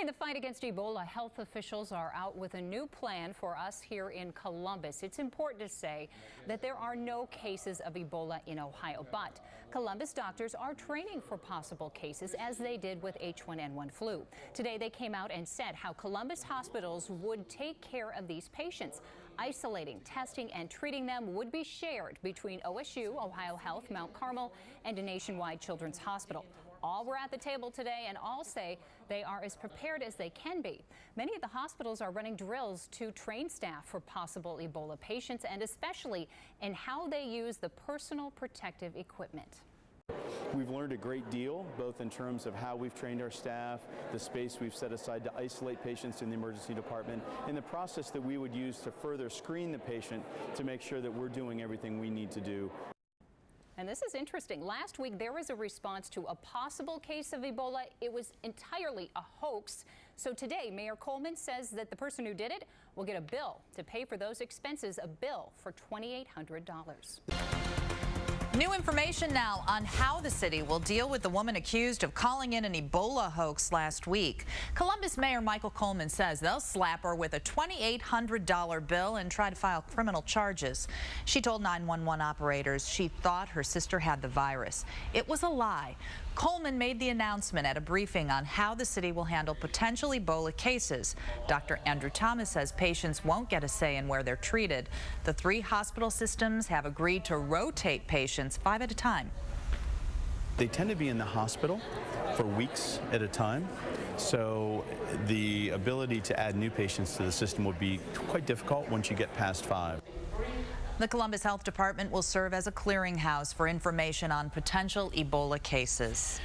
In the fight against Ebola, health officials are out with a new plan for us here in Columbus. It's important to say that there are no cases of Ebola in Ohio, but Columbus doctors are training for possible cases as they did with H1N1 flu. Today they came out and said how Columbus hospitals would take care of these patients. Isolating, testing, and treating them would be shared between OSU, Ohio Health, Mount Carmel, and a nationwide children's hospital. All were at the table today, and all say they are as prepared as they can be. Many of the hospitals are running drills to train staff for possible Ebola patients, and especially in how they use the personal protective equipment. We've learned a great deal, both in terms of how we've trained our staff, the space we've set aside to isolate patients in the emergency department, and the process that we would use to further screen the patient to make sure that we're doing everything we need to do. And this is interesting. Last week, there was a response to a possible case of Ebola. It was entirely a hoax. So today, Mayor Coleman says that the person who did it will get a bill to pay for those expenses, a bill for $2,800. New information now on how the city will deal with the woman accused of calling in an Ebola hoax last week. Columbus Mayor Michael Coleman says they'll slap her with a $2,800 bill and try to file criminal charges. She told 911 operators she thought her sister had the virus. It was a lie. Coleman made the announcement at a briefing on how the city will handle potential Ebola cases. Dr. Andrew Thomas says patients won't get a say in where they're treated. The 3 hospital systems have agreed to rotate patients 5 at a time. They tend to be in the hospital for weeks at a time, so the ability to add new patients to the system would be quite difficult once you get past 5. The Columbus Health Department will serve as a clearinghouse for information on potential Ebola cases.